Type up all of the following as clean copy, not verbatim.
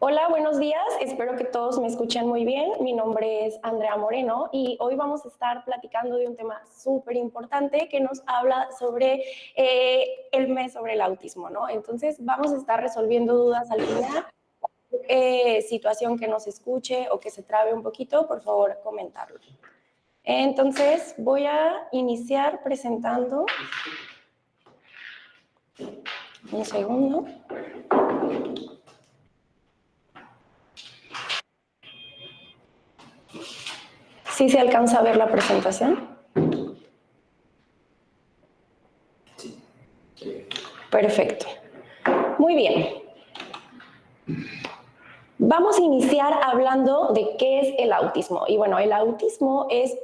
Hola, buenos días. Espero que todos me escuchen muy bien. Mi nombre es Andrea Moreno y hoy vamos a estar platicando de un tema súper importante que nos habla sobre el mes sobre el autismo, ¿no? Entonces vamos a estar resolviendo dudas al final. Situación que nos escuche o que se trabe un poquito, por favor, comentarlo. Entonces voy a iniciar presentando. Un segundo. ¿Sí se alcanza a ver la presentación? Perfecto. Muy bien. Vamos a iniciar hablando de qué es el autismo. Y bueno, el autismo es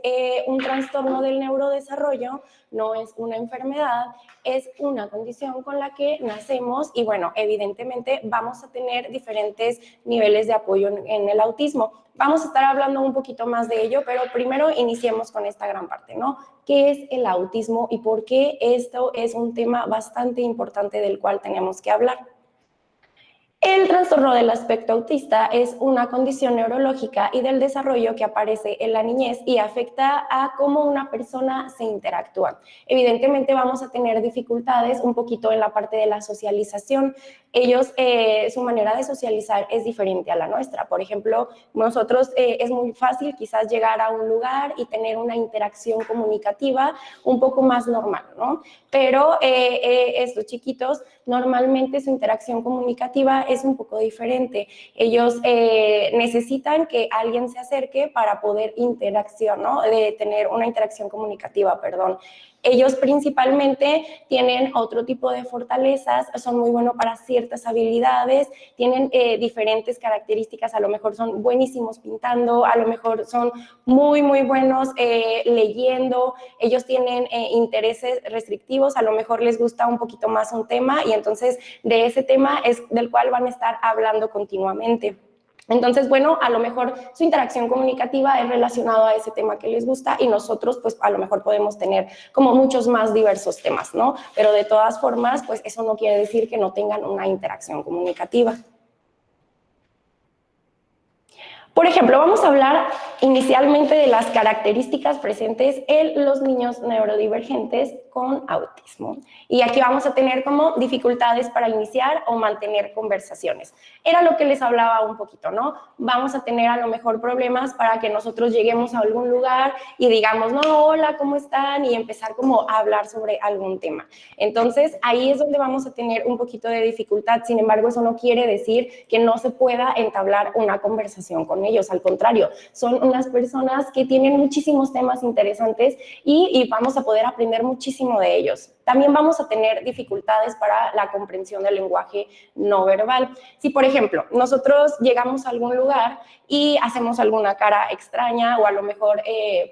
un trastorno del neurodesarrollo, no es una enfermedad, es una condición con la que nacemos y bueno, evidentemente vamos a tener diferentes niveles de apoyo en el autismo. Vamos a estar hablando un poquito más de ello, pero primero iniciemos con esta gran parte, ¿no? ¿Qué es el autismo y por qué esto es un tema bastante importante del cual tenemos que hablar? El trastorno del aspecto autista es una condición neurológica y del desarrollo que aparece en la niñez y afecta a cómo una persona se interactúa. Evidentemente vamos a tener dificultades un poquito en la parte de la socialización. Ellos, su manera de socializar es diferente a la nuestra. Por ejemplo, nosotros es muy fácil quizás llegar a un lugar y tener una interacción comunicativa un poco más normal, ¿no? Pero estos chiquitos normalmente su interacción comunicativa es un poco diferente. Ellos necesitan que alguien se acerque para poder interacción, ¿no? De tener una interacción comunicativa, perdón. Ellos principalmente tienen otro tipo de fortalezas, son muy buenos para ciertas habilidades, tienen diferentes características, a lo mejor son buenísimos pintando, a lo mejor son muy, muy buenos leyendo, ellos tienen intereses restrictivos, a lo mejor les gusta un poquito más un tema y entonces de ese tema es del cual van a estar hablando continuamente. Entonces, bueno, a lo mejor su interacción comunicativa es relacionada a ese tema que les gusta y nosotros, pues, a lo mejor podemos tener como muchos más diversos temas, ¿no? Pero de todas formas, pues, eso no quiere decir que no tengan una interacción comunicativa. Por ejemplo, vamos a hablar inicialmente de las características presentes en los niños neurodivergentes con autismo. Y aquí vamos a tener como dificultades para iniciar o mantener conversaciones. Era lo que les hablaba un poquito, ¿no? Vamos a tener a lo mejor problemas para que nosotros lleguemos a algún lugar y digamos, no, hola, ¿cómo están? Y empezar como a hablar sobre algún tema. Entonces, ahí es donde vamos a tener un poquito de dificultad. Sin embargo, eso no quiere decir que no se pueda entablar una conversación con ellos. Al contrario, son unas personas que tienen muchísimos temas interesantes y vamos a poder aprender muchísimo de ellos. También vamos a tener dificultades para la comprensión del lenguaje no verbal. Si, por ejemplo, nosotros llegamos a algún lugar y hacemos alguna cara extraña o a lo mejor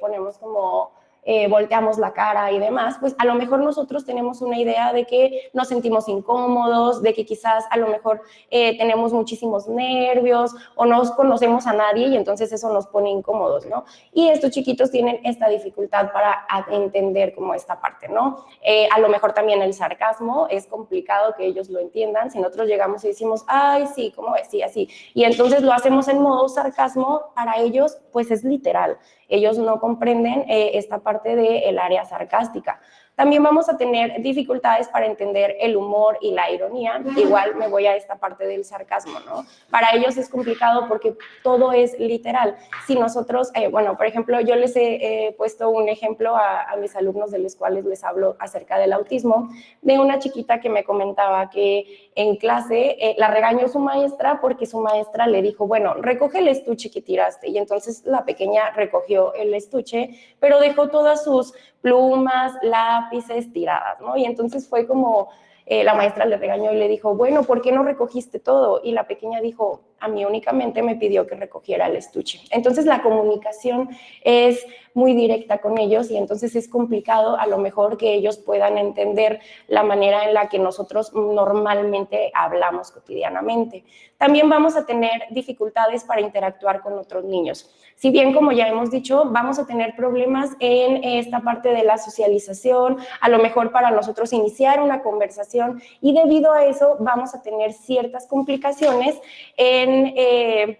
ponemos como volteamos la cara y demás, pues a lo mejor nosotros tenemos una idea de que nos sentimos incómodos, de que quizás a lo mejor tenemos muchísimos nervios o no conocemos a nadie y entonces eso nos pone incómodos, ¿no? Y estos chiquitos tienen esta dificultad para entender como esta parte, ¿no? A lo mejor también el sarcasmo es complicado que ellos lo entiendan. Si nosotros llegamos y decimos, ay, sí, ¿cómo es? Sí, así. Y entonces lo hacemos en modo sarcasmo, para ellos pues es literal. Ellos no comprenden esta parte del área sarcástica. También vamos a tener dificultades para entender el humor y la ironía. Igual me voy a esta parte del sarcasmo, ¿no? Para ellos es complicado porque todo es literal. Si nosotros, bueno, por ejemplo, yo les he puesto un ejemplo a mis alumnos de los cuales les hablo acerca del autismo, de una chiquita que me comentaba que en clase la regañó su maestra porque su maestra le dijo, bueno, recoge el estuche que tiraste. Y entonces la pequeña recogió el estuche, pero dejó todas sus plumas, lápices tiradas, ¿no? Y entonces fue como la maestra le regañó y le dijo, bueno, ¿por qué no recogiste todo? Y la pequeña dijo, a mí únicamente me pidió que recogiera el estuche. Entonces la comunicación es muy directa con ellos y entonces es complicado a lo mejor que ellos puedan entender la manera en la que nosotros normalmente hablamos cotidianamente. También vamos a tener dificultades para interactuar con otros niños. Si bien, como ya hemos dicho, vamos a tener problemas en esta parte de la socialización, a lo mejor para nosotros iniciar una conversación atención, y debido a eso vamos a tener ciertas complicaciones en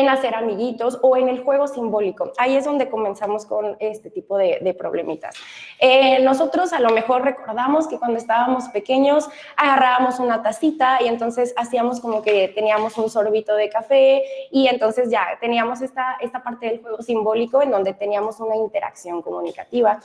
hacer amiguitos o en el juego simbólico. Ahí es donde comenzamos con este tipo de problemitas. Nosotros a lo mejor recordamos que cuando estábamos pequeños agarrábamos una tacita y entonces hacíamos como que teníamos un sorbito de café y entonces ya teníamos esta parte del juego simbólico en donde teníamos una interacción comunicativa.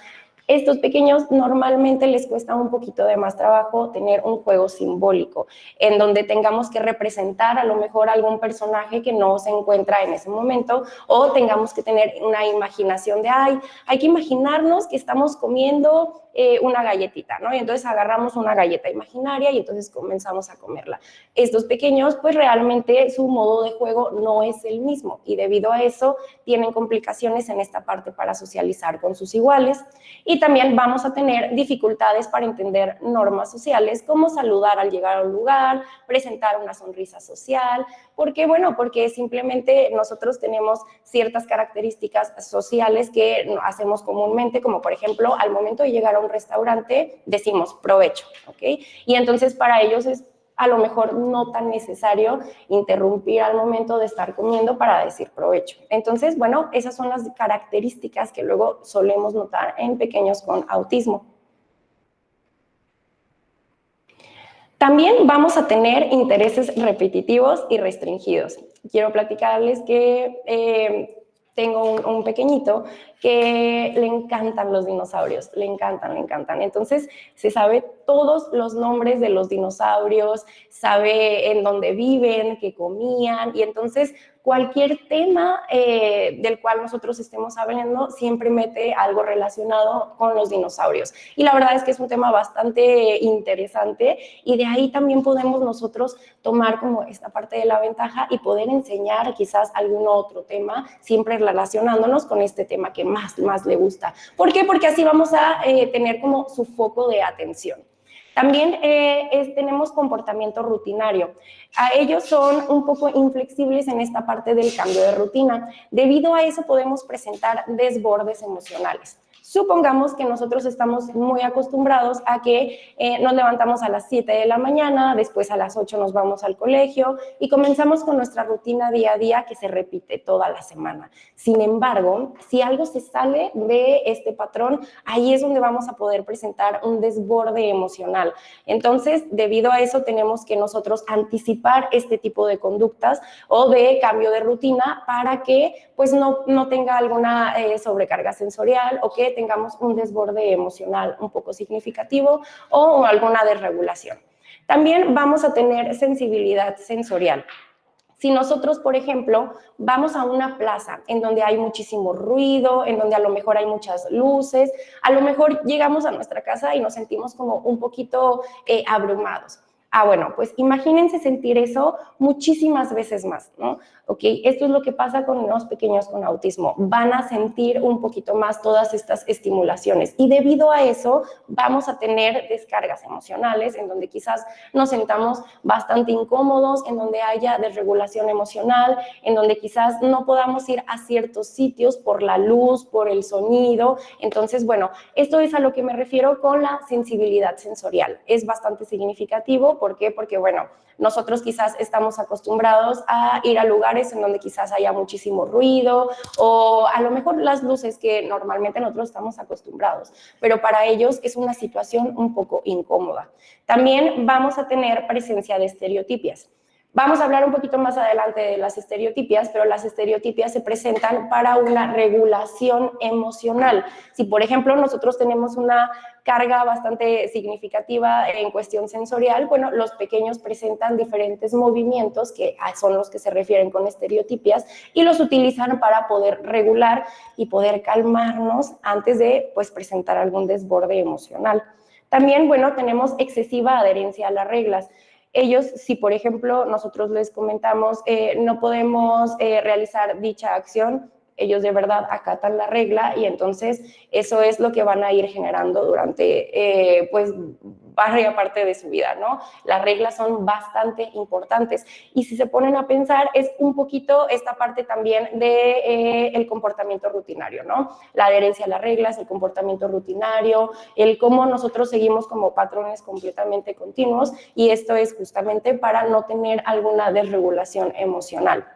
Estos pequeños normalmente les cuesta un poquito de más trabajo tener un juego simbólico, en donde tengamos que representar a lo mejor algún personaje que no se encuentra en ese momento, o tengamos que tener una imaginación de, hay que imaginarnos que estamos comiendo una galletita, ¿no? Y entonces agarramos una galleta imaginaria y entonces comenzamos a comerla. Estos pequeños, pues realmente su modo de juego no es el mismo y debido a eso tienen complicaciones en esta parte para socializar con sus iguales. Y también vamos a tener dificultades para entender normas sociales, como saludar al llegar a un lugar, presentar una sonrisa social. ¿Por qué? Bueno, porque simplemente nosotros tenemos ciertas características sociales que hacemos comúnmente, como por ejemplo, al momento de llegar a un restaurante, decimos provecho, ¿ok? Y entonces para ellos es a lo mejor no tan necesario interrumpir al momento de estar comiendo para decir provecho. Entonces, bueno, esas son las características que luego solemos notar en pequeños con autismo. También vamos a tener intereses repetitivos y restringidos. Quiero platicarles que tengo un pequeñito que le encantan los dinosaurios, le encantan. Entonces, se sabe todos los nombres de los dinosaurios, sabe en dónde viven, qué comían, y entonces cualquier tema del cual nosotros estemos hablando siempre mete algo relacionado con los dinosaurios. Y la verdad es que es un tema bastante interesante y de ahí también podemos nosotros tomar como esta parte de la ventaja y poder enseñar quizás algún otro tema, siempre relacionándonos con este tema que más le gusta. ¿Por qué? Porque así vamos a tener como su foco de atención. También tenemos comportamiento rutinario. A ellos son un poco inflexibles en esta parte del cambio de rutina. Debido a eso podemos presentar desbordes emocionales. Supongamos que nosotros estamos muy acostumbrados a que nos levantamos a las 7 de la mañana, después a las 8 nos vamos al colegio y comenzamos con nuestra rutina día a día que se repite toda la semana. Sin embargo, si algo se sale de este patrón, ahí es donde vamos a poder presentar un desborde emocional. Entonces, debido a eso, tenemos que nosotros anticipar este tipo de conductas o de cambio de rutina para que pues no tenga alguna sobrecarga sensorial o que tengamos un desborde emocional un poco significativo o alguna desregulación. También vamos a tener sensibilidad sensorial. Si nosotros, por ejemplo, vamos a una plaza en donde hay muchísimo ruido, en donde a lo mejor hay muchas luces, a lo mejor llegamos a nuestra casa y nos sentimos como un poquito abrumados. Bueno, pues imagínense sentir eso muchísimas veces más, ¿no? Ok, esto es lo que pasa con los pequeños con autismo. Van a sentir un poquito más todas estas estimulaciones y debido a eso vamos a tener descargas emocionales en donde quizás nos sentamos bastante incómodos, en donde haya desregulación emocional, en donde quizás no podamos ir a ciertos sitios por la luz, por el sonido. Entonces, bueno, esto es a lo que me refiero con la sensibilidad sensorial. Es bastante significativo. ¿Por qué? Porque, bueno, nosotros quizás estamos acostumbrados a ir a lugares en donde quizás haya muchísimo ruido o a lo mejor las luces que normalmente nosotros estamos acostumbrados, pero para ellos es una situación un poco incómoda. También vamos a tener presencia de estereotipias. Vamos a hablar un poquito más adelante de las estereotipias, pero las estereotipias se presentan para una regulación emocional. Si, por ejemplo, nosotros tenemos una carga bastante significativa en cuestión sensorial, bueno, los pequeños presentan diferentes movimientos que son los que se refieren con estereotipias y los utilizan para poder regular y poder calmarnos antes de, pues, presentar algún desborde emocional. También, bueno, tenemos excesiva adherencia a las reglas. Ellos, si por ejemplo nosotros les comentamos no podemos realizar dicha acción, ellos de verdad acatan la regla y entonces eso es lo que van a ir generando durante, pues, varias parte de su vida, ¿no? Las reglas son bastante importantes y si se ponen a pensar es un poquito esta parte también de el comportamiento rutinario, ¿no? La adherencia a las reglas, el comportamiento rutinario, el cómo nosotros seguimos como patrones completamente continuos y esto es justamente para no tener alguna desregulación emocional.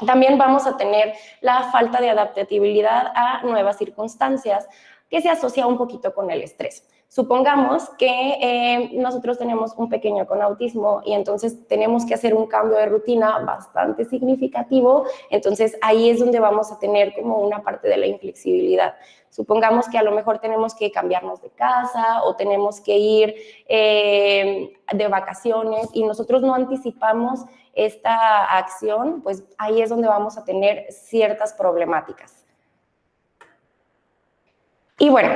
También vamos a tener la falta de adaptabilidad a nuevas circunstancias que se asocia un poquito con el estrés. Supongamos que nosotros tenemos un pequeño con autismo y entonces tenemos que hacer un cambio de rutina bastante significativo, entonces ahí es donde vamos a tener como una parte de la inflexibilidad. Supongamos que a lo mejor tenemos que cambiarnos de casa o tenemos que ir de vacaciones y nosotros no anticipamos esta acción, pues ahí es donde vamos a tener ciertas problemáticas. Y bueno,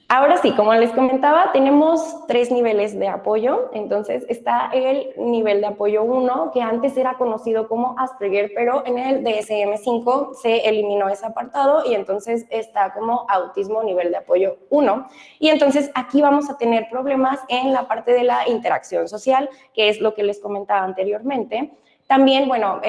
ahora sí, como les comentaba, tenemos 3 niveles de apoyo. Entonces está el nivel de apoyo 1, que antes era conocido como Asperger, pero en el DSM-5 se eliminó ese apartado y entonces está como autismo nivel de apoyo 1. Y entonces aquí vamos a tener problemas en la parte de la interacción social, que es lo que les comentaba anteriormente. También, bueno,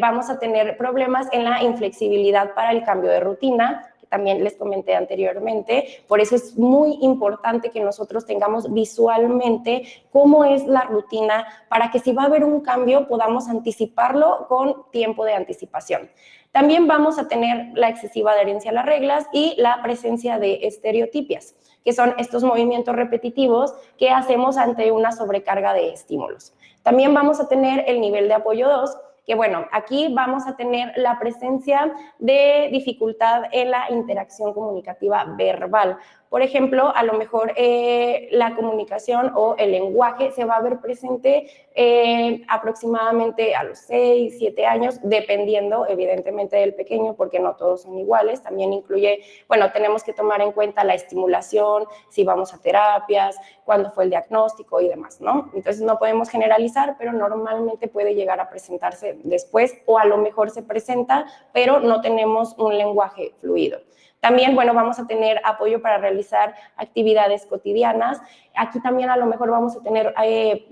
vamos a tener problemas en la inflexibilidad para el cambio de rutina, también les comenté anteriormente, por eso es muy importante que nosotros tengamos visualmente cómo es la rutina para que si va a haber un cambio podamos anticiparlo con tiempo de anticipación. También vamos a tener la excesiva adherencia a las reglas y la presencia de estereotipias, que son estos movimientos repetitivos que hacemos ante una sobrecarga de estímulos. También vamos a tener el nivel de apoyo 2, que bueno, aquí vamos a tener la presencia de dificultad en la interacción comunicativa verbal. Por ejemplo, a lo mejor la comunicación o el lenguaje se va a ver presente aproximadamente a los 6, 7 años, dependiendo evidentemente del pequeño, porque no todos son iguales. También incluye, bueno, tenemos que tomar en cuenta la estimulación, si vamos a terapias, cuándo fue el diagnóstico y demás, ¿no? Entonces no podemos generalizar, pero normalmente puede llegar a presentarse después o a lo mejor se presenta, pero no tenemos un lenguaje fluido. También, bueno, vamos a tener apoyo para realizar actividades cotidianas. Aquí también a lo mejor vamos a tener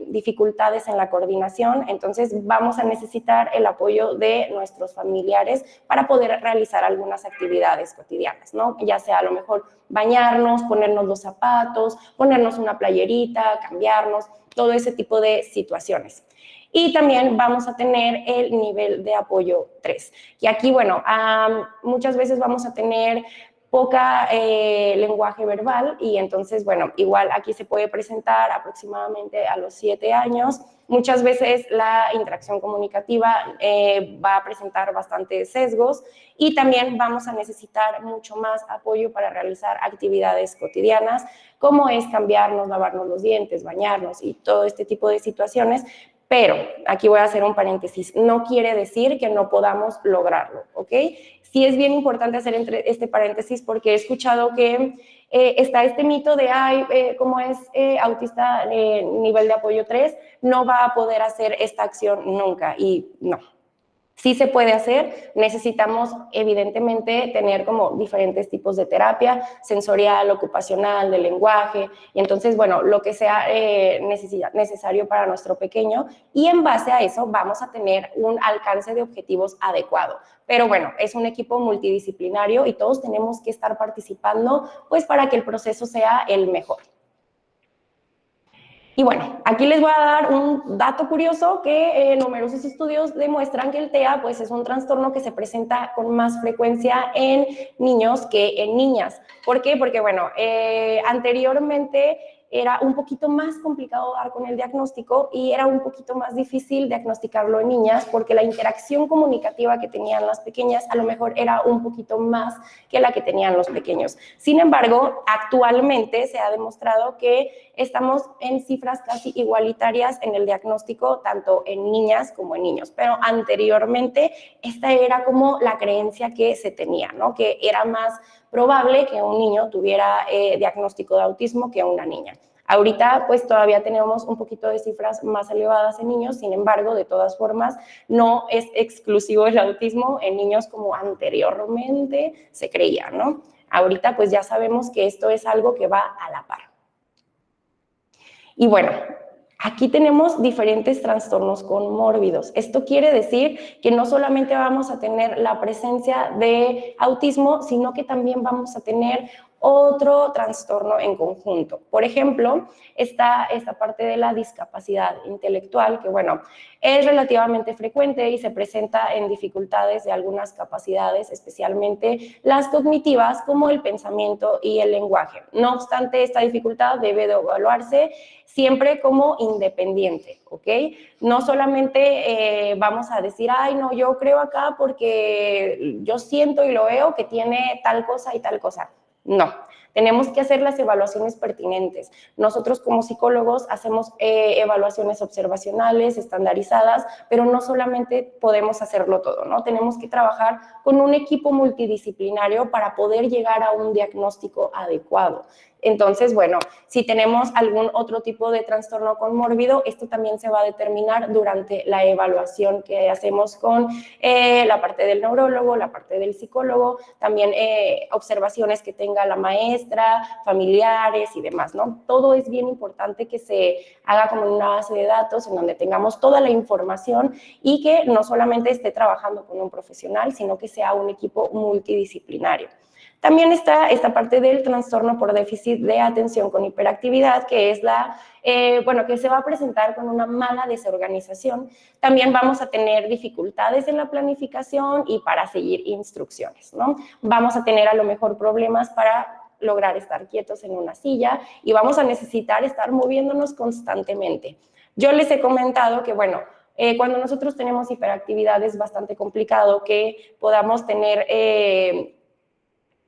dificultades en la coordinación, entonces vamos a necesitar el apoyo de nuestros familiares para poder realizar algunas actividades cotidianas, ¿no? Ya sea a lo mejor bañarnos, ponernos los zapatos, ponernos una playerita, cambiarnos, todo ese tipo de situaciones. Y también vamos a tener el nivel de apoyo 3. Y aquí, bueno, muchas veces vamos a tener poca lenguaje verbal y entonces, bueno, igual aquí se puede presentar aproximadamente a los 7 años. Muchas veces la interacción comunicativa va a presentar bastantes sesgos y también vamos a necesitar mucho más apoyo para realizar actividades cotidianas, como es cambiarnos, lavarnos los dientes, bañarnos y todo este tipo de situaciones. Pero aquí voy a hacer un paréntesis, no quiere decir que no podamos lograrlo, ¿ok? Sí es bien importante hacer este paréntesis porque he escuchado que está este mito de, como es autista nivel de apoyo 3, no va a poder hacer esta acción nunca, y no. Sí se puede hacer, necesitamos evidentemente tener como diferentes tipos de terapia, sensorial, ocupacional, de lenguaje, y entonces, bueno, lo que sea necesario para nuestro pequeño, y en base a eso vamos a tener un alcance de objetivos adecuado. Pero bueno, es un equipo multidisciplinario y todos tenemos que estar participando, pues para que el proceso sea el mejor. Y bueno, aquí les voy a dar un dato curioso que numerosos estudios demuestran que el TEA pues, es un trastorno que se presenta con más frecuencia en niños que en niñas. ¿Por qué? Porque, bueno, anteriormente era un poquito más complicado dar con el diagnóstico y era un poquito más difícil diagnosticarlo en niñas porque la interacción comunicativa que tenían las pequeñas a lo mejor era un poquito más que la que tenían los pequeños. Sin embargo, actualmente se ha demostrado que estamos en cifras casi igualitarias en el diagnóstico, tanto en niñas como en niños, pero anteriormente esta era como la creencia que se tenía, ¿no? Que era más probable que un niño tuviera diagnóstico de autismo que una niña. Ahorita pues todavía tenemos un poquito de cifras más elevadas en niños, sin embargo, de todas formas, no es exclusivo el autismo en niños como anteriormente se creía, ¿no? Ahorita pues ya sabemos que esto es algo que va a la par. Y bueno, aquí tenemos diferentes trastornos conmórbidos. Esto quiere decir que no solamente vamos a tener la presencia de autismo, sino que también vamos a tener otro trastorno en conjunto. Por ejemplo, está esta parte de la discapacidad intelectual, que bueno, es relativamente frecuente y se presenta en dificultades de algunas capacidades, especialmente las cognitivas, como el pensamiento y el lenguaje. No obstante, esta dificultad debe de evaluarse siempre como independiente, ¿ok? No solamente vamos a decir, ay, no, yo creo acá porque yo siento y lo veo que tiene tal cosa y tal cosa. No, tenemos que hacer las evaluaciones pertinentes. Nosotros como psicólogos hacemos evaluaciones observacionales, estandarizadas, pero no solamente podemos hacerlo todo, ¿no? Tenemos que trabajar con un equipo multidisciplinario para poder llegar a un diagnóstico adecuado. Entonces, bueno, si tenemos algún otro tipo de trastorno conmórbido, esto también se va a determinar durante la evaluación que hacemos con la parte del neurólogo, la parte del psicólogo, también observaciones que tenga la maestra, familiares y demás, ¿no? Todo es bien importante que se haga como una base de datos en donde tengamos toda la información y que no solamente esté trabajando con un profesional, sino que sea un equipo multidisciplinario. También está esta parte del trastorno por déficit de atención con hiperactividad, que es que se va a presentar con una mala desorganización. También vamos a tener dificultades en la planificación y para seguir instrucciones, ¿no? Vamos a tener a lo mejor problemas para lograr estar quietos en una silla y vamos a necesitar estar moviéndonos constantemente. Yo les he comentado que, bueno, cuando nosotros tenemos hiperactividad es bastante complicado que podamos tener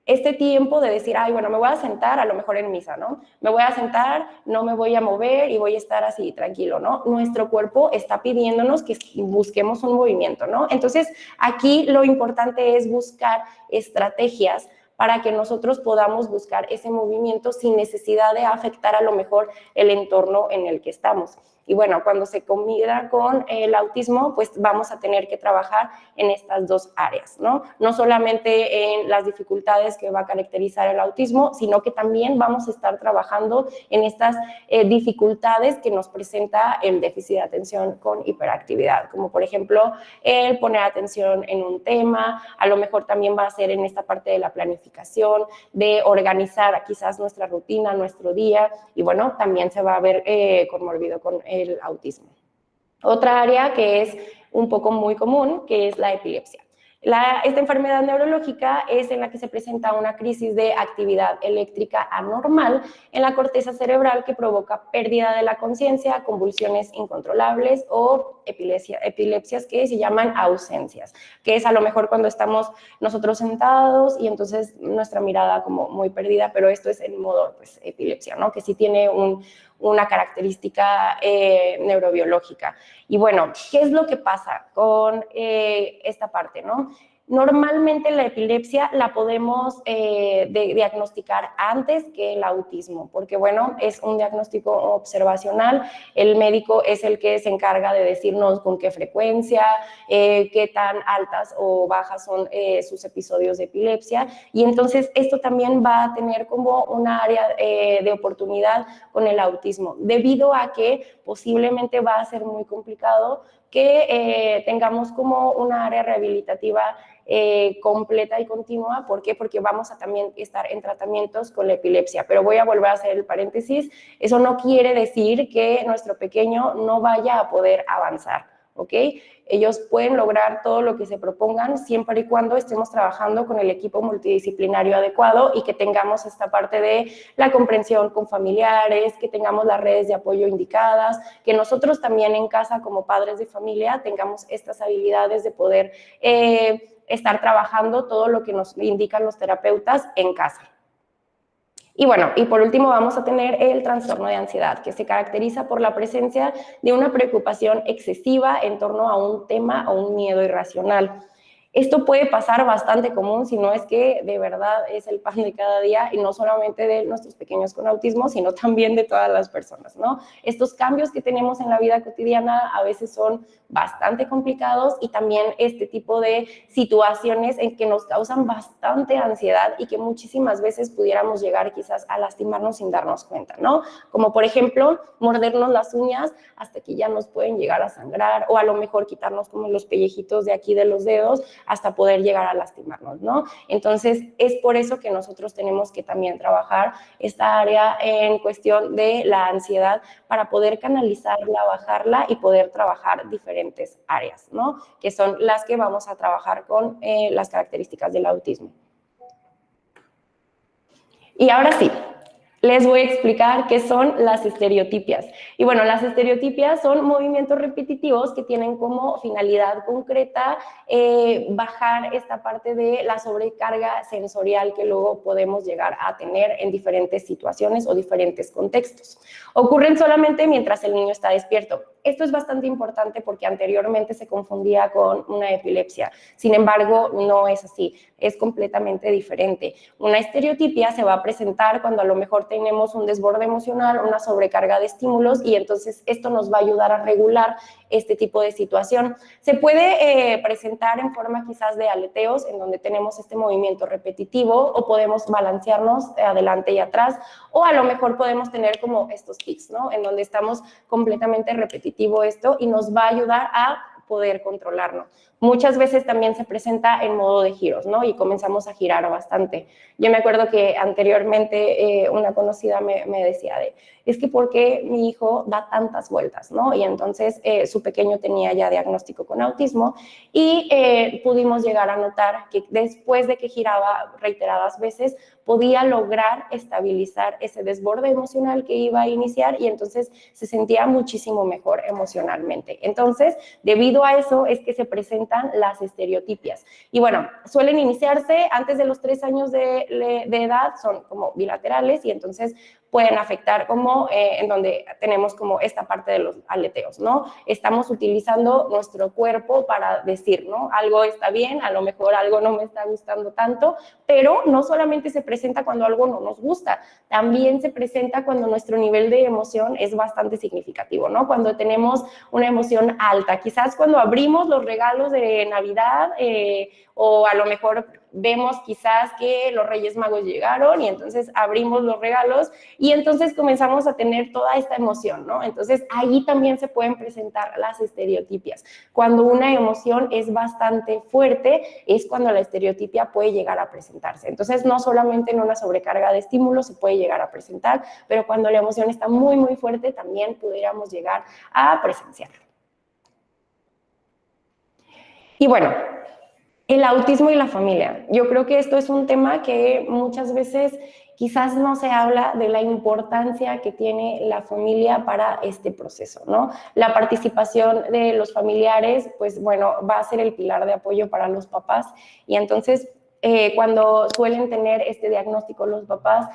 este tiempo de decir, ay, bueno, me voy a sentar, a lo mejor en misa, ¿no? Me voy a sentar, no me voy a mover y voy a estar así tranquilo, ¿no? Nuestro cuerpo está pidiéndonos que busquemos un movimiento, ¿no? Entonces, aquí lo importante es buscar estrategias para que nosotros podamos buscar ese movimiento sin necesidad de afectar a lo mejor el entorno en el que estamos. Y bueno, cuando se combina con el autismo, pues vamos a tener que trabajar en estas dos áreas, ¿no? No solamente en las dificultades que va a caracterizar el autismo, sino que también vamos a estar trabajando en estas dificultades que nos presenta el déficit de atención con hiperactividad, como por ejemplo el poner atención en un tema, a lo mejor también va a ser en esta parte de la planificación, de organizar quizás nuestra rutina, nuestro día, y bueno, también se va a ver conmorbido con el autismo. Otra área que es un poco muy común, que es la epilepsia. Esta enfermedad neurológica es en la que se presenta una crisis de actividad eléctrica anormal en la corteza cerebral que provoca pérdida de la conciencia, convulsiones incontrolables o epilepsias que se llaman ausencias, que es a lo mejor cuando estamos nosotros sentados y entonces nuestra mirada como muy perdida, pero esto es en modo pues, epilepsia, ¿no? Que sí tiene una característica neurobiológica. Y bueno, ¿qué es lo que pasa con esta parte, no? Normalmente la epilepsia la podemos diagnosticar antes que el autismo, porque bueno, es un diagnóstico observacional, el médico es el que se encarga de decirnos con qué frecuencia, qué tan altas o bajas son sus episodios de epilepsia, y entonces esto también va a tener como una área de oportunidad con el autismo, debido a que posiblemente va a ser muy complicado que tengamos como una área rehabilitativa completa y continua. ¿Por qué? Porque vamos a también estar en tratamientos con la epilepsia. Pero voy a volver a hacer el paréntesis. Eso no quiere decir que nuestro pequeño no vaya a poder avanzar, ¿ok? Ellos pueden lograr todo lo que se propongan siempre y cuando estemos trabajando con el equipo multidisciplinario adecuado y que tengamos esta parte de la comprensión con familiares, que tengamos las redes de apoyo indicadas, que nosotros también en casa como padres de familia tengamos estas habilidades de poder estar trabajando todo lo que nos indican los terapeutas en casa. Y bueno, y por último vamos a tener el trastorno de ansiedad, que se caracteriza por la presencia de una preocupación excesiva en torno a un tema o un miedo irracional. Esto puede pasar bastante común, si no es que de verdad es el pan de cada día, y no solamente de nuestros pequeños con autismo, sino también de todas las personas, ¿no? Estos cambios que tenemos en la vida cotidiana a veces son bastante complicados, y también este tipo de situaciones en que nos causan bastante ansiedad y que muchísimas veces pudiéramos llegar quizás a lastimarnos sin darnos cuenta, ¿no? Como por ejemplo, mordernos las uñas hasta que ya nos pueden llegar a sangrar, o a lo mejor quitarnos como los pellejitos de aquí de los dedos hasta poder llegar a lastimarnos, ¿no? Entonces, es por eso que nosotros tenemos que también trabajar esta área en cuestión de la ansiedad para poder canalizarla, bajarla y poder trabajar diferentes áreas, ¿no? Que son las que vamos a trabajar con las características del autismo. Y ahora sí, les voy a explicar qué son las estereotipias. Y bueno, las estereotipias son movimientos repetitivos que tienen como finalidad concreta bajar esta parte de la sobrecarga sensorial que luego podemos llegar a tener en diferentes situaciones o diferentes contextos. Ocurren solamente mientras el niño está despierto. Esto es bastante importante porque anteriormente se confundía con una epilepsia. Sin embargo, no es así, es completamente diferente. Una estereotipia se va a presentar cuando a lo mejor tenemos un desborde emocional, una sobrecarga de estímulos, y entonces esto nos va a ayudar a regular este tipo de situación. Se puede presentar en forma quizás de aleteos, en donde tenemos este movimiento repetitivo, o podemos balancearnos adelante y atrás, o a lo mejor podemos tener como estos tics, ¿no? En donde estamos completamente repetitivo esto, y nos va a ayudar a poder controlarlo. Muchas veces también se presenta en modo de giros, ¿no? Y comenzamos a girar bastante. Yo me acuerdo que anteriormente una conocida me decía es que ¿por qué mi hijo da tantas vueltas, ¿no? Y entonces su pequeño tenía ya diagnóstico con autismo, y pudimos llegar a notar que después de que giraba reiteradas veces, podía lograr estabilizar ese desborde emocional que iba a iniciar, y entonces se sentía muchísimo mejor emocionalmente. Entonces, debido a eso es que se presentan las estereotipias. Y bueno, suelen iniciarse antes de los 3 años de edad, son como bilaterales, y entonces pueden afectar como en donde tenemos como esta parte de los aleteos, ¿no? Estamos utilizando nuestro cuerpo para decir, ¿no? Algo está bien, a lo mejor algo no me está gustando tanto, pero no solamente se presenta cuando algo no nos gusta, también se presenta cuando nuestro nivel de emoción es bastante significativo, ¿no? Cuando tenemos una emoción alta, quizás cuando abrimos los regalos de Navidad o a lo mejor vemos quizás que los Reyes Magos llegaron, y entonces abrimos los regalos y entonces comenzamos a tener toda esta emoción, ¿no? Entonces ahí también se pueden presentar las estereotipias. Cuando una emoción es bastante fuerte es cuando la estereotipia puede llegar a presentarse. Entonces no solamente en una sobrecarga de estímulos se puede llegar a presentar, pero cuando la emoción está muy, muy fuerte también pudiéramos llegar a presenciarlo. Y bueno, el autismo y la familia. Yo creo que esto es un tema que muchas veces quizás no se habla de la importancia que tiene la familia para este proceso, ¿no? La participación de los familiares, pues bueno, va a ser el pilar de apoyo para los papás, y entonces cuando suelen tener este diagnóstico los papás,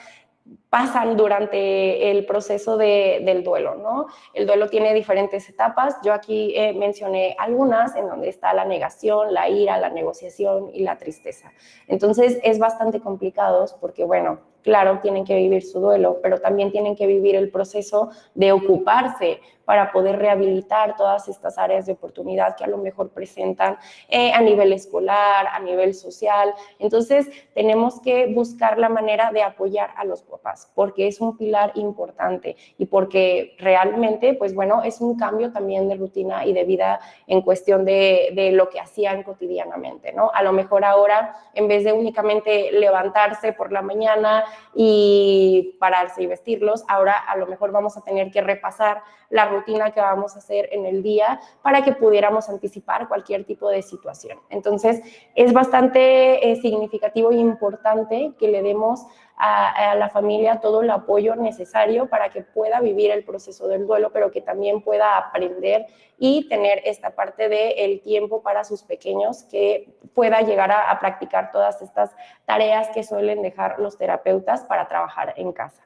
pasan durante el proceso del duelo, ¿no? El duelo tiene diferentes etapas. Yo aquí mencioné algunas en donde está la negación, la ira, la negociación y la tristeza. Entonces es bastante complicado porque, bueno, claro, tienen que vivir su duelo, pero también tienen que vivir el proceso de ocuparse para poder rehabilitar todas estas áreas de oportunidad que a lo mejor presentan a nivel escolar, a nivel social. Entonces, tenemos que buscar la manera de apoyar a los papás, porque es un pilar importante y porque realmente, pues bueno, es un cambio también de rutina y de vida en cuestión de lo que hacían cotidianamente, ¿no? A lo mejor ahora, en vez de únicamente levantarse por la mañana y pararse y vestirlos, ahora a lo mejor vamos a tener que repasar la rutina que vamos a hacer en el día para que pudiéramos anticipar cualquier tipo de situación. Entonces, es bastante significativo e importante que le demos a la familia todo el apoyo necesario para que pueda vivir el proceso del duelo, pero que también pueda aprender y tener esta parte del tiempo para sus pequeños, que pueda llegar a practicar todas estas tareas que suelen dejar los terapeutas para trabajar en casa.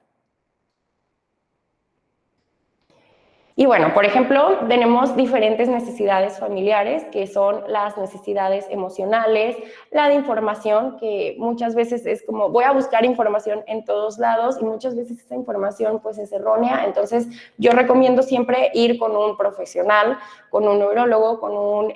Y bueno, por ejemplo, tenemos diferentes necesidades familiares, que son las necesidades emocionales, la de información, que muchas veces es como voy a buscar información en todos lados y muchas veces esa información pues es errónea. Entonces yo recomiendo siempre ir con un profesional, con un neurólogo, con un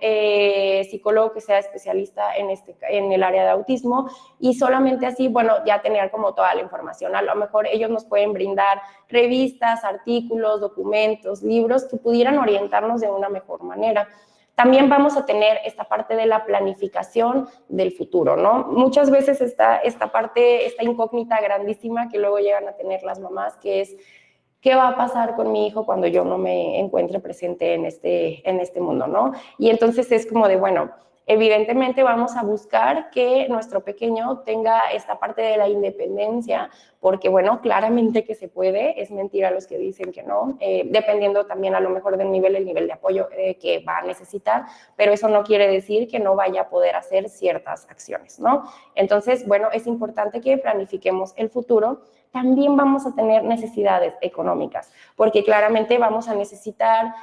psicólogo que sea especialista en el área de autismo, y solamente así, bueno, ya tener como toda la información. A lo mejor ellos nos pueden brindar revistas, artículos, documentos, libros que pudieran orientarnos de una mejor manera. También vamos a tener esta parte de la planificación del futuro, ¿no? Muchas veces está esta parte, esta incógnita grandísima que luego llegan a tener las mamás, que es ¿qué va a pasar con mi hijo cuando yo no me encuentre presente en este mundo, ¿no? Y entonces es como de, bueno, evidentemente vamos a buscar que nuestro pequeño tenga esta parte de la independencia, porque, bueno, claramente que se puede, es mentira los que dicen que no, dependiendo también a lo mejor del nivel, el nivel de apoyo que va a necesitar, pero eso no quiere decir que no vaya a poder hacer ciertas acciones, ¿no? Entonces, bueno, es importante que planifiquemos el futuro. También vamos a tener necesidades económicas, porque claramente vamos a necesitar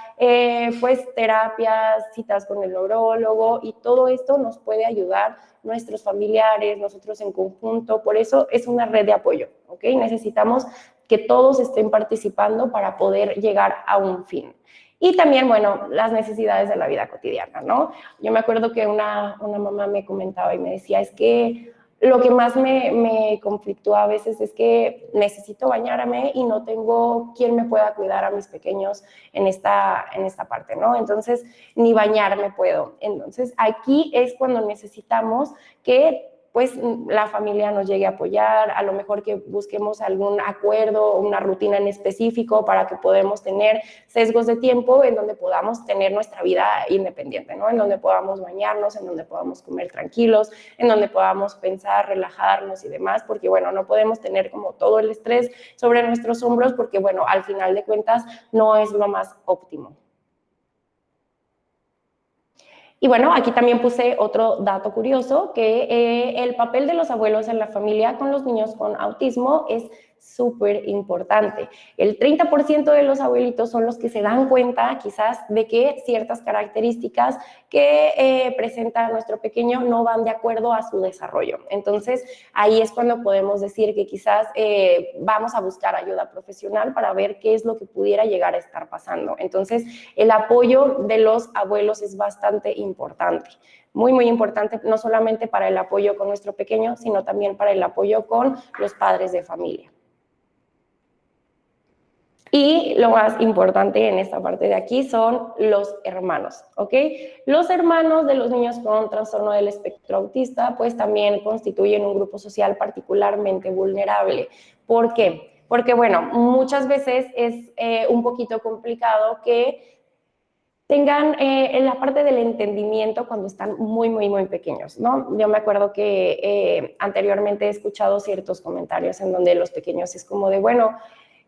pues terapias, citas con el neurólogo, y todo esto nos puede ayudar nuestros familiares, nosotros en conjunto. Por eso es una red de apoyo, ¿ok? Necesitamos que todos estén participando para poder llegar a un fin. Y también, bueno, las necesidades de la vida cotidiana, ¿no? Yo me acuerdo que una mamá me comentaba y me decía, es que lo que más me conflictúa a veces es que necesito bañarme y no tengo quien me pueda cuidar a mis pequeños en esta parte, ¿no? Entonces, ni bañarme puedo. Entonces, aquí es cuando necesitamos que pues la familia nos llegue a apoyar, a lo mejor que busquemos algún acuerdo o una rutina en específico para que podamos tener sesgos de tiempo en donde podamos tener nuestra vida independiente, ¿no? En donde podamos bañarnos, en donde podamos comer tranquilos, en donde podamos pensar, relajarnos y demás, porque, bueno, no podemos tener como todo el estrés sobre nuestros hombros, porque, bueno, al final de cuentas no es lo más óptimo. Y bueno, aquí también puse otro dato curioso, que el papel de los abuelos en la familia con los niños con autismo es súper importante. El 30% de los abuelitos son los que se dan cuenta quizás de que ciertas características que presenta nuestro pequeño no van de acuerdo a su desarrollo. Entonces, ahí es cuando podemos decir que quizás vamos a buscar ayuda profesional para ver qué es lo que pudiera llegar a estar pasando. Entonces, el apoyo de los abuelos es bastante importante, muy, muy importante, no solamente para el apoyo con nuestro pequeño, sino también para el apoyo con los padres de familia. Y lo más importante en esta parte de aquí son los hermanos, ¿ok? Los hermanos de los niños con trastorno del espectro autista, pues también constituyen un grupo social particularmente vulnerable. ¿Por qué? Porque, bueno, muchas veces es un poquito complicado que tengan en la parte del entendimiento cuando están muy, muy, muy pequeños, ¿no? Yo me acuerdo que anteriormente he escuchado ciertos comentarios en donde los pequeños es como de, bueno,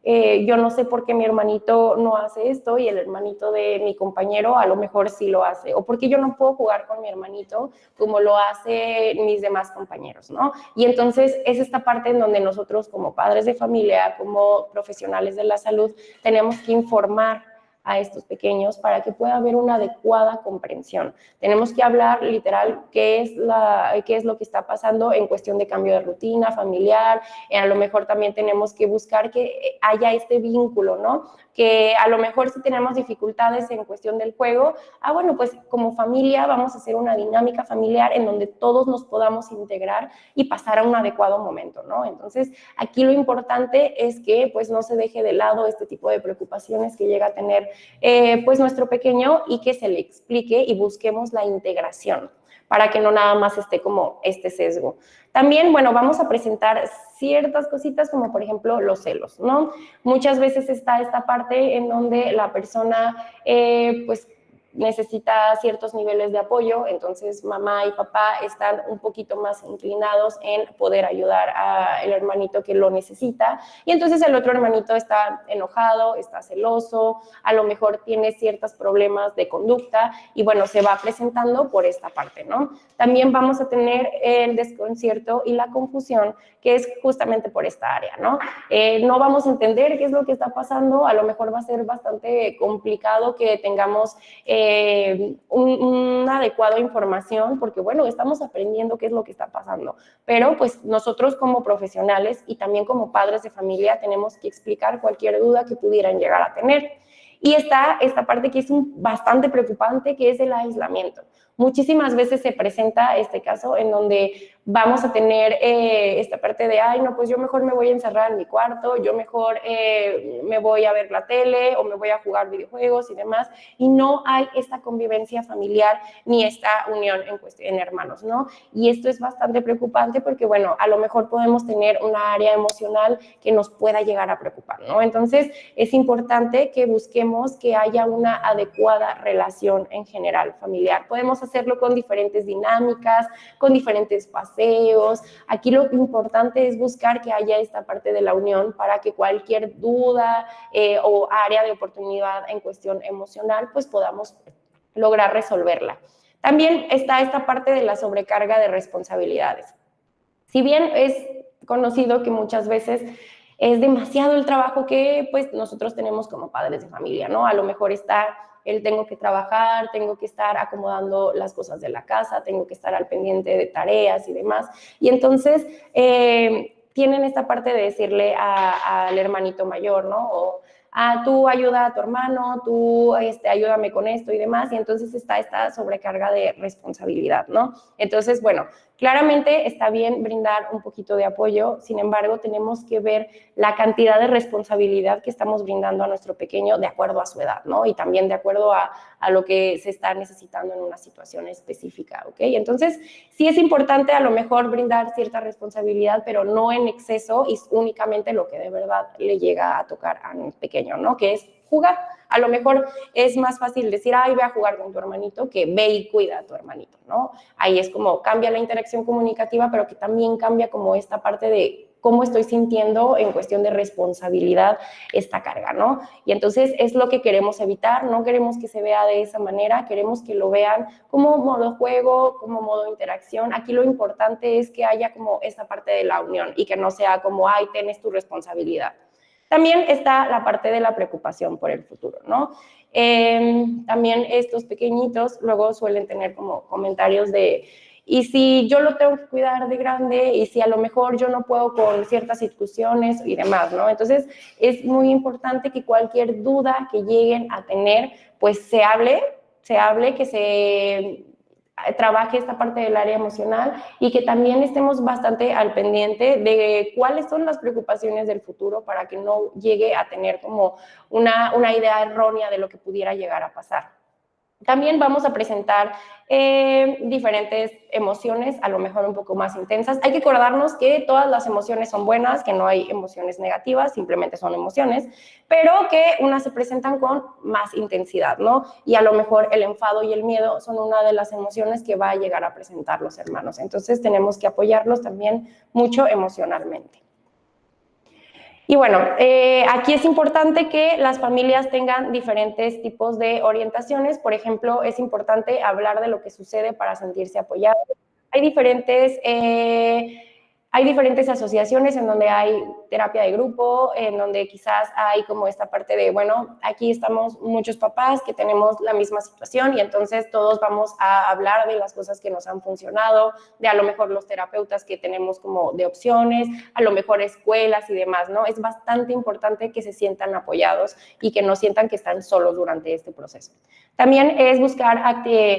yo no sé por qué mi hermanito no hace esto y el hermanito de mi compañero a lo mejor sí lo hace, o porque yo no puedo jugar con mi hermanito como lo hacen mis demás compañeros, ¿no? Y entonces es esta parte en donde nosotros como padres de familia, como profesionales de la salud, tenemos que informar a estos pequeños para que pueda haber una adecuada comprensión. Tenemos que hablar literal qué es lo que está pasando en cuestión de cambio de rutina familiar. A lo mejor también tenemos que buscar que haya este vínculo, ¿no? Que a lo mejor si tenemos dificultades en cuestión del juego, bueno, pues como familia vamos a hacer una dinámica familiar en donde todos nos podamos integrar y pasar a un adecuado momento, ¿no? Entonces, aquí lo importante es que pues no se deje de lado este tipo de preocupaciones que llega a tener pues nuestro pequeño, y que se le explique y busquemos la integración para que no nada más esté como este sesgo. También, bueno, vamos a presentar ciertas cositas como por ejemplo los celos, ¿no? Muchas veces está esta parte en donde la persona pues necesita ciertos niveles de apoyo, entonces mamá y papá están un poquito más inclinados en poder ayudar al hermanito que lo necesita, y entonces el otro hermanito está enojado, está celoso, a lo mejor tiene ciertos problemas de conducta, y bueno, se va presentando por esta parte, ¿no? También vamos a tener el desconcierto y la confusión, que es justamente por esta área, ¿no? No vamos a entender qué es lo que está pasando, a lo mejor va a ser bastante complicado que tengamos una adecuada información, porque bueno, estamos aprendiendo qué es lo que está pasando, pero pues nosotros como profesionales y también como padres de familia tenemos que explicar cualquier duda que pudieran llegar a tener. Y está esta parte que es bastante preocupante, que es el aislamiento. Muchísimas veces se presenta este caso en donde vamos a tener esta parte de, ay, no, pues yo mejor me voy a encerrar en mi cuarto, yo mejor me voy a ver la tele o me voy a jugar videojuegos y demás, y no hay esta convivencia familiar ni esta unión en hermanos, ¿no? Y esto es bastante preocupante porque, bueno, a lo mejor podemos tener una área emocional que nos pueda llegar a preocupar, ¿no? Entonces, es importante que busquemos que haya una adecuada relación en general familiar. Podemos hacerlo con diferentes dinámicas, con diferentes paseos. Aquí lo importante es buscar que haya esta parte de la unión para que cualquier duda o área de oportunidad en cuestión emocional, pues podamos lograr resolverla. También está esta parte de la sobrecarga de responsabilidades. Si bien es conocido que muchas veces es demasiado el trabajo que pues nosotros tenemos como padres de familia, ¿no? A lo mejor está el tengo que trabajar, tengo que estar acomodando las cosas de la casa, tengo que estar al pendiente de tareas y demás. Y entonces tienen esta parte de decirle al hermanito mayor, ¿no? O tú ayuda a tu hermano, tú ayúdame con esto y demás, y entonces está esta sobrecarga de responsabilidad, ¿no? Entonces, bueno, claramente está bien brindar un poquito de apoyo, sin embargo, tenemos que ver la cantidad de responsabilidad que estamos brindando a nuestro pequeño de acuerdo a su edad, ¿no? Y también de acuerdo a lo que se está necesitando en una situación específica, ¿ok? Entonces, sí es importante a lo mejor brindar cierta responsabilidad, pero no en exceso y únicamente lo que de verdad le llega a tocar a un pequeño, ¿no? Que es jugar. A lo mejor es más fácil decir, ay, ve a jugar con tu hermanito, que ve y cuida a tu hermanito, ¿no? Ahí es como cambia la interacción comunicativa, pero que también cambia como esta parte de cómo estoy sintiendo en cuestión de responsabilidad esta carga, ¿no? Y entonces es lo que queremos evitar, no queremos que se vea de esa manera, queremos que lo vean como modo juego, como modo interacción. Aquí lo importante es que haya como esta parte de la unión y que no sea como, ay, tienes tu responsabilidad. También está la parte de la preocupación por el futuro, ¿no? También estos pequeñitos luego suelen tener como comentarios de, y si yo lo tengo que cuidar de grande, y si a lo mejor yo no puedo con ciertas instituciones y demás, ¿no? Entonces, es muy importante que cualquier duda que lleguen a tener, pues se hable, que se trabaje esta parte del área emocional y que también estemos bastante al pendiente de cuáles son las preocupaciones del futuro para que no llegue a tener como una idea errónea de lo que pudiera llegar a pasar. También vamos a presentar diferentes emociones, a lo mejor un poco más intensas. Hay que acordarnos que todas las emociones son buenas, que no hay emociones negativas, simplemente son emociones, pero que unas se presentan con más intensidad, ¿no? Y a lo mejor el enfado y el miedo son una de las emociones que va a llegar a presentar los hermanos. Entonces tenemos que apoyarlos también mucho emocionalmente. Y bueno, aquí es importante que las familias tengan diferentes tipos de orientaciones. Por ejemplo, es importante hablar de lo que sucede para sentirse apoyado. Hay diferentes asociaciones en donde hay terapia de grupo, en donde quizás hay como esta parte de, bueno, aquí estamos muchos papás que tenemos la misma situación y entonces todos vamos a hablar de las cosas que nos han funcionado, de a lo mejor los terapeutas que tenemos como de opciones, a lo mejor escuelas y demás, ¿no? Es bastante importante que se sientan apoyados y que no sientan que están solos durante este proceso. También es buscar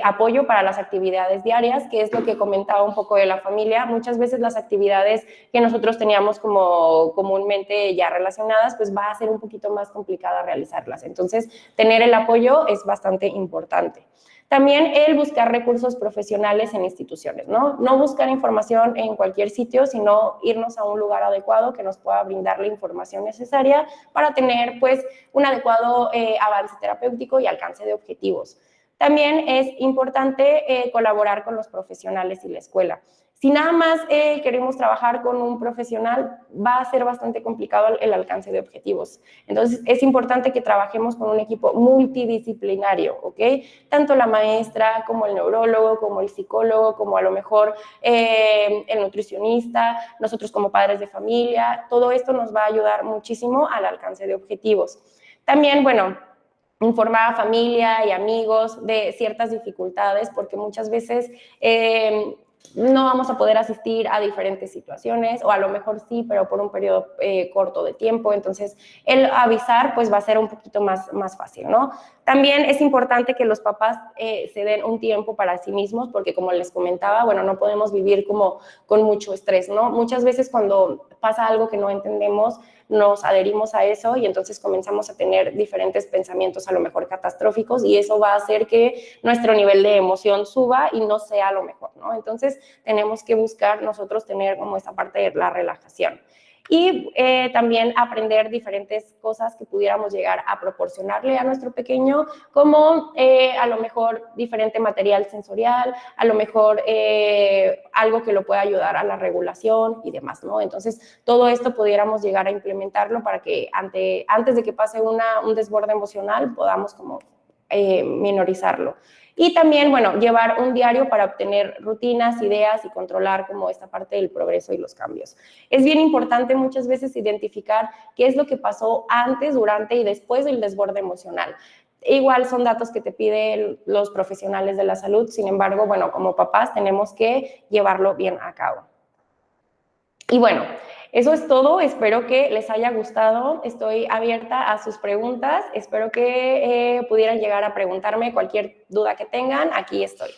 apoyo para las actividades diarias, que es lo que comentaba un poco de la familia. Muchas veces las actividades que nosotros teníamos como comúnmente ya relacionadas, pues va a ser un poquito más complicada realizarlas. Entonces, tener el apoyo es bastante importante. También el buscar recursos profesionales en instituciones, ¿no? No buscar información en cualquier sitio, sino irnos a un lugar adecuado que nos pueda brindar la información necesaria para tener, pues, un adecuado avance terapéutico y alcance de objetivos. También es importante colaborar con los profesionales y la escuela. Si nada más queremos trabajar con un profesional, va a ser bastante complicado el alcance de objetivos. Entonces, es importante que trabajemos con un equipo multidisciplinario, ¿ok? Tanto la maestra, como el neurólogo, como el psicólogo, como a lo mejor el nutricionista, nosotros como padres de familia, todo esto nos va a ayudar muchísimo al alcance de objetivos. También, bueno, informar a familia y amigos de ciertas dificultades, porque muchas veces no vamos a poder asistir a diferentes situaciones, o a lo mejor sí, pero por un periodo corto de tiempo. Entonces, el avisar pues va a ser un poquito más fácil, ¿no? También es importante que los papás se den un tiempo para sí mismos, porque como les comentaba, bueno, no podemos vivir como con mucho estrés, ¿no? Muchas veces cuando pasa algo que no entendemos, nos adherimos a eso y entonces comenzamos a tener diferentes pensamientos a lo mejor catastróficos, y eso va a hacer que nuestro nivel de emoción suba y no sea lo mejor, ¿no? Entonces tenemos que buscar nosotros tener como esa parte de la relajación. Y también aprender diferentes cosas que pudiéramos llegar a proporcionarle a nuestro pequeño, como a lo mejor diferente material sensorial, a lo mejor algo que lo pueda ayudar a la regulación y demás, ¿no? Entonces, todo esto pudiéramos llegar a implementarlo para que antes de que pase un desborde emocional podamos como minorizarlo. Y también, bueno, llevar un diario para obtener rutinas, ideas y controlar como esta parte del progreso y los cambios. Es bien importante muchas veces identificar qué es lo que pasó antes, durante y después del desborde emocional. Igual son datos que te piden los profesionales de la salud, sin embargo, bueno, como papás tenemos que llevarlo bien a cabo. Y bueno, eso es todo. Espero que les haya gustado. Estoy abierta a sus preguntas. Espero que pudieran llegar a preguntarme cualquier duda que tengan. Aquí estoy.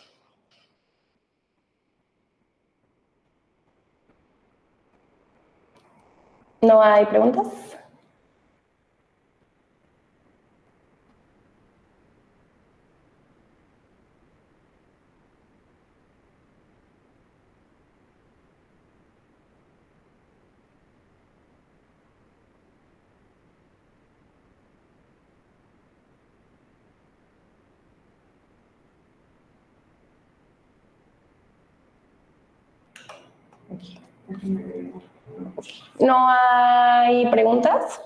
¿No hay preguntas? ¿No hay preguntas?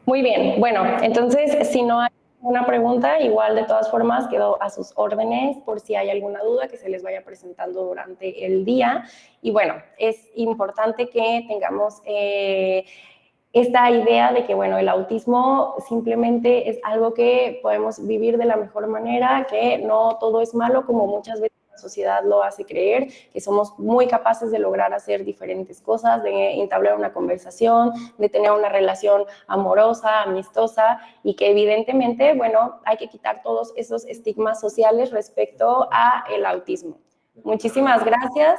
Muy bien, bueno, entonces si no hay una pregunta, igual de todas formas quedo a sus órdenes por si hay alguna duda que se les vaya presentando durante el día. Y bueno, es importante que tengamos esta idea de que, bueno, el autismo simplemente es algo que podemos vivir de la mejor manera, que no todo es malo como muchas veces la sociedad lo hace creer, que somos muy capaces de lograr hacer diferentes cosas, de entablar una conversación, de tener una relación amorosa, amistosa, y que evidentemente, bueno, hay que quitar todos esos estigmas sociales respecto a el autismo. Muchísimas gracias.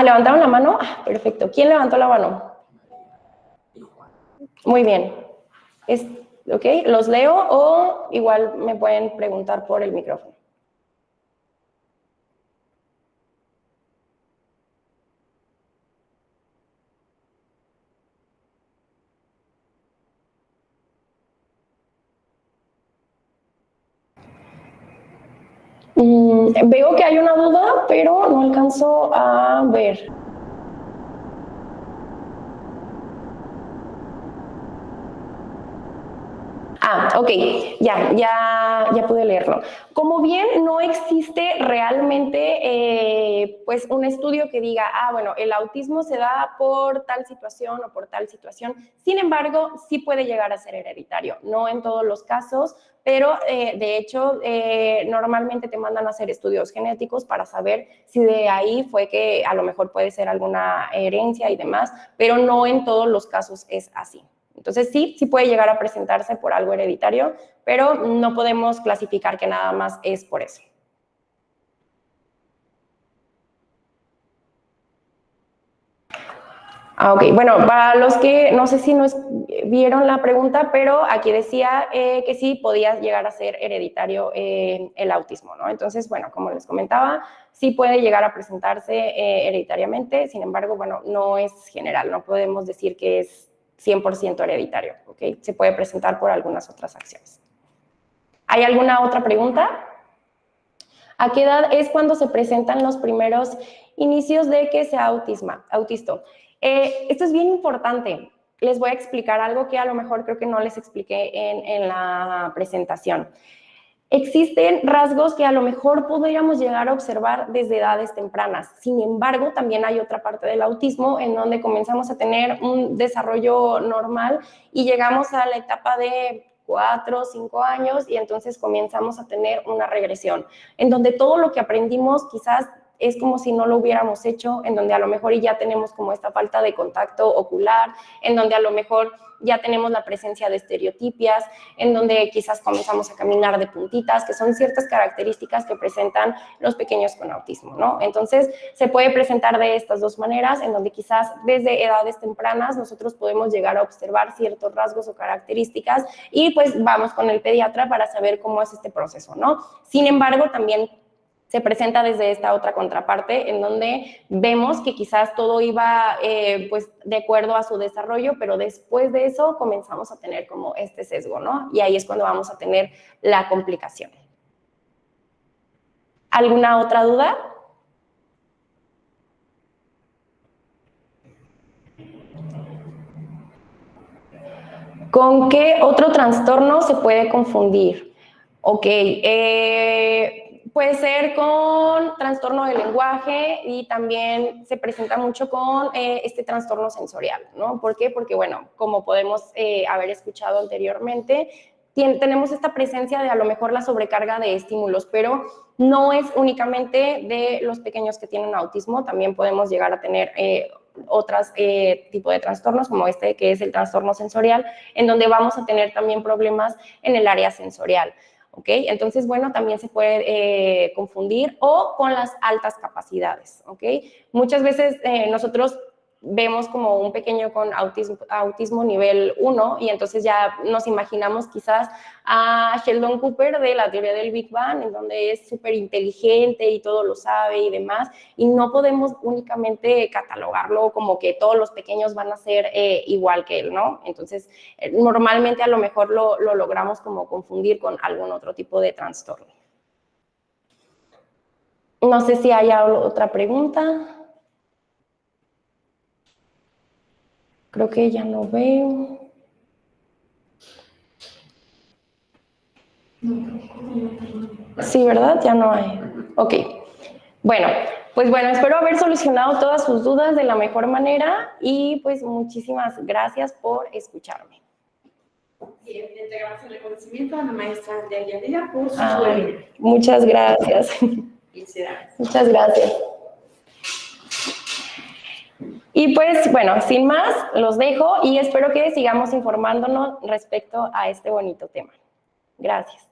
¿Levantaron la mano? Perfecto. ¿Quién levantó la mano? Muy bien. ¿Ok? ¿Los leo o igual me pueden preguntar por el micrófono? Veo que hay una duda, pero no alcanzo a ver. Ok, ya pude leerlo. Como bien no existe realmente pues un estudio que diga, bueno, el autismo se da por tal situación o por tal situación. Sin embargo, sí puede llegar a ser hereditario, no en todos los casos, pero de hecho normalmente te mandan a hacer estudios genéticos para saber si de ahí fue que a lo mejor puede ser alguna herencia y demás, pero no en todos los casos es así. Entonces sí puede llegar a presentarse por algo hereditario, pero no podemos clasificar que nada más es por eso. Ok, bueno, para los que no sé si nos vieron la pregunta, pero aquí decía que sí podía llegar a ser hereditario el autismo, ¿no? Entonces, bueno, como les comentaba, sí puede llegar a presentarse hereditariamente, sin embargo, bueno, no es general, no podemos decir que es 100% hereditario, ¿ok? Se puede presentar por algunas otras acciones. ¿Hay alguna otra pregunta? ¿A qué edad es cuando se presentan los primeros inicios de que sea autista? Esto es bien importante. Les voy a explicar algo que a lo mejor creo que no les expliqué en la presentación. Existen rasgos que a lo mejor podríamos llegar a observar desde edades tempranas. Sin embargo, también hay otra parte del autismo en donde comenzamos a tener un desarrollo normal y llegamos a la etapa de 4 o 5 años y entonces comenzamos a tener una regresión, en donde todo lo que aprendimos quizás es como si no lo hubiéramos hecho, en donde a lo mejor ya tenemos como esta falta de contacto ocular, en donde a lo mejor ya tenemos la presencia de estereotipias, en donde quizás comenzamos a caminar de puntitas, que son ciertas características que presentan los pequeños con autismo, ¿no? Entonces, se puede presentar de estas dos maneras, en donde quizás desde edades tempranas nosotros podemos llegar a observar ciertos rasgos o características y pues vamos con el pediatra para saber cómo es este proceso, ¿no? Sin embargo, también se presenta desde esta otra contraparte en donde vemos que quizás todo iba pues de acuerdo a su desarrollo, pero después de eso comenzamos a tener como este sesgo, ¿no? Y ahí es cuando vamos a tener la complicación. ¿Alguna otra duda? ¿Con qué otro trastorno se puede confundir? Ok, puede ser con trastorno del lenguaje y también se presenta mucho con este trastorno sensorial, ¿no? ¿Por qué? Porque, bueno, como podemos haber escuchado anteriormente, tenemos esta presencia de a lo mejor la sobrecarga de estímulos, pero no es únicamente de los pequeños que tienen autismo, también podemos llegar a tener otros tipos de trastornos, como este que es el trastorno sensorial, en donde vamos a tener también problemas en el área sensorial. ¿Okay? Entonces, bueno, también se puede confundir o con las altas capacidades, ¿ok? Muchas veces nosotros vemos como un pequeño con autismo nivel 1 y entonces ya nos imaginamos quizás a Sheldon Cooper de la teoría del Big Bang, en donde es súper inteligente y todo lo sabe y demás, y no podemos únicamente catalogarlo como que todos los pequeños van a ser igual que él, ¿no? Entonces, normalmente a lo mejor lo logramos como confundir con algún otro tipo de trastorno. No sé si hay otra pregunta. Creo que ya no veo. Sí, ¿verdad? Ya no hay. Ok. Bueno, pues bueno, espero haber solucionado todas sus dudas de la mejor manera y pues muchísimas gracias por escucharme. Y entregamos el reconocimiento a la maestra Andrea Díaz por su webinar. Muchas gracias. Felicidades. Muchas gracias. Y pues, bueno, sin más, los dejo y espero que sigamos informándonos respecto a este bonito tema. Gracias.